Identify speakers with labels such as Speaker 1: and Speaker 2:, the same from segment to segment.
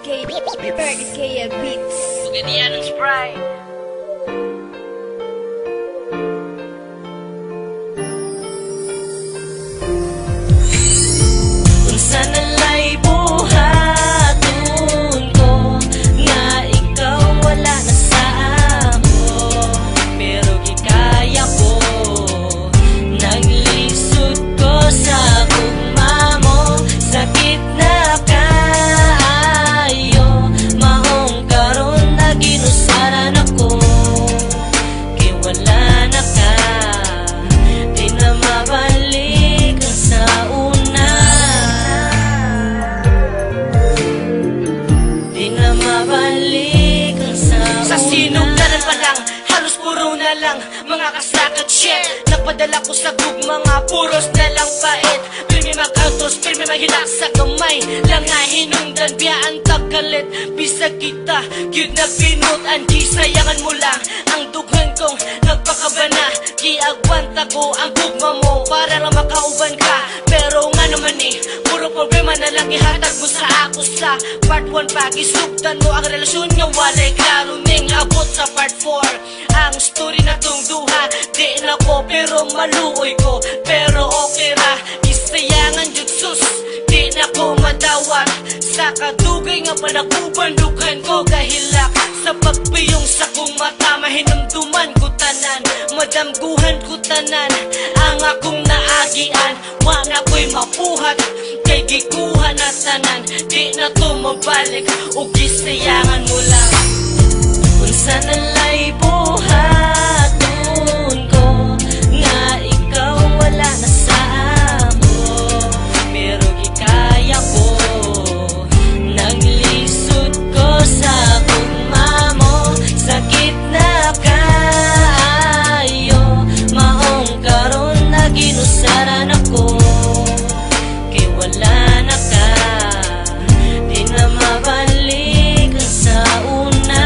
Speaker 1: Kaya Beats.
Speaker 2: Ganyan ang Sprite. Kung sana'y buhaton ko nga ikaw wala na sa amo, pero gikaya ko naglisod ko sa gugma mo. Sakit na kayo maong karon na ginusaran ako, kay wala na ka, di na mabalik ang sa una, di na mabalik ang sa una. Sa sinugdanan pa lang, halos puro na lang mga kasakat shit. Nagpadala ko sa mga puros na lang pait. Pirmi mag-autos, pirmi mahilak sa gamay lang nga hinungdan biyaan tagkalit. Bisag kita, yun na pinut andi sayangan mo lang ang dughan kong nagpakabana. Giagwanta ko ang gugma mo para lang makauban ka, pero nga naman puro problema na lang ihatag mo sa ako. Sa part 1 pa gisugdan mo ang relasyon nga walay klaro ning abot sa part 4. Ang story na tong duha, di na ko pero maluoy ko, pero okay ra. Isayangan jutsus, di na ko madawat. Sa kadugay nga panakubandukan ko kahilak. Sa pagpiyong sa kong mata, mahinamduman ko tanan, madamguhan ko tanan ang akong naagian. Wala ko'y mapuhat, kay gikuha na tanan, di na to mabalik, o gisayangan mo lang. Kung sana'y buhaton ko nga ikaw wala na sa amo, pero gikaya ko naglisod ko sa gugma mo. Sakit na kayo maong karon na ginusaran ako, kay wala na ka, di na mabalik ang sa una,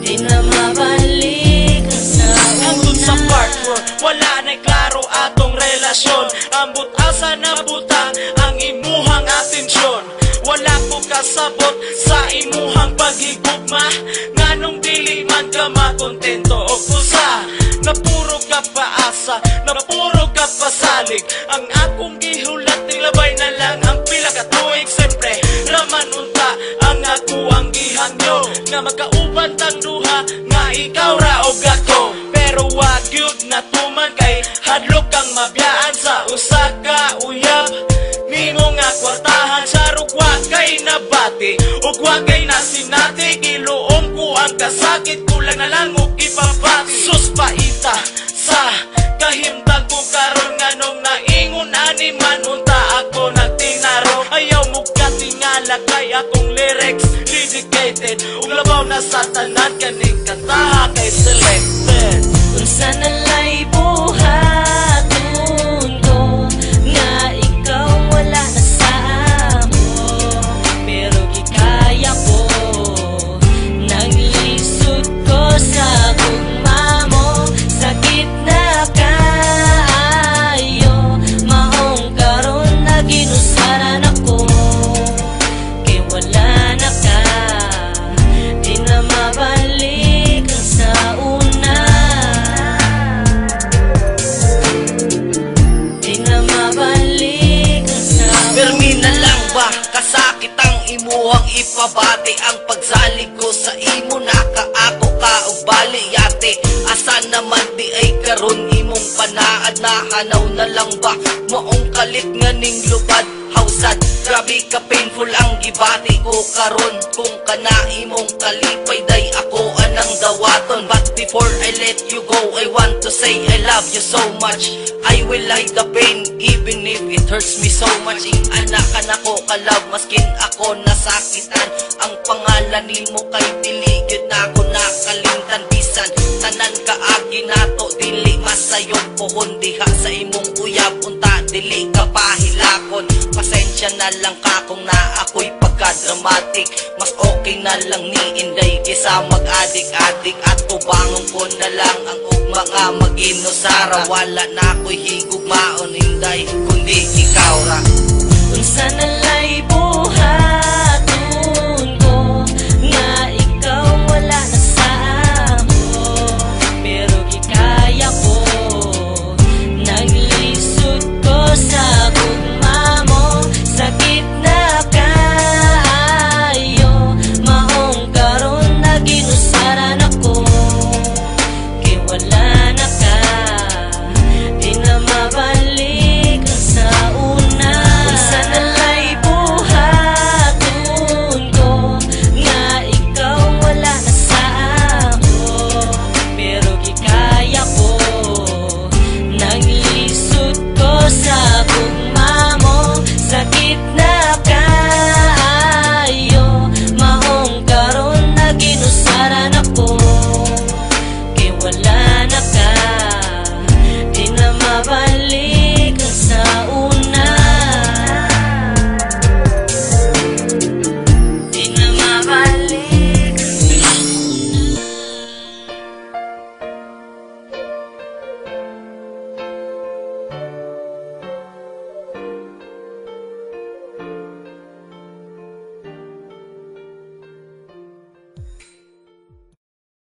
Speaker 2: di na mabalik ang sa una. Hangtod sa part 4, wala na'y klaro atong relasyon. Ambot asa na butang ang imuhang atensyon. Wala ko kasabot sa imuhang paghigugma, nganong dili man ka makontento o kusa. Napuro ka paasa, napuro ka pasalig. Ang akong gihulat nilabay na lang ang pila ka tuig. Siyempre raman unta ang ako ang gihangyo, nga magkauban tang duha nga ikaw ra og ako. Pero wag yun na tuman kay hadlok kang mabiyaan sa usa ka uyab. Nimo nga kwartahan sa rugwa kay nabati, ug wagay na sinati. Kiluom ko ang kasakit, kulang na lang og ipabati. Sus paita sa kahimtang ko karon nganong naingon ani man unta ako nagtinaro. Ayaw mo katingala kay akong lyrics dedicated, ug labaw na sa tanan kaning kantaha kay selected. Kung sana'y buhaton ko nga ikaw wala na sa amo, pero gikaya ko naglisod ko sa gugma mo. Sakit na kayo maong karon na ginusaran ako, kay wala na ka, di na mabalik ang sa una, di na mabalik ang sa una.
Speaker 3: Permi na lang ba kasakit ang imuhang ipabati? Ang pagsalig ko sa imo nakaako ka og bali yate. Asa naman di ay karon imong panaad, nahanaw na lang ba maong kalit nga ning lubad hausad? Grabe ka painful ang gibati ko karon, kung kana imong kalipay day ako anang dawaton. But before I let you go, I want to say I love you so much. I will hide the pain even if it hurts me so much. Anak ko kalab maskin ako nasakitan. Ang pangalan nimo kay dili gyud nako nakalimtan. Bisan tanan kaagi nato dili masayop pohon diha sa imong uyab unta dili ka pahilakon. Pasensya na lang ka kung na ako'y pagka-dramatic. Mas okay na lang ni Inday kisa mag-adik-adik. At tubangon ko na lang ang ugma nga mag-inusara. Wala na ako'y higugmaon Inday kundi ikaw ra.
Speaker 2: Kung Sanalay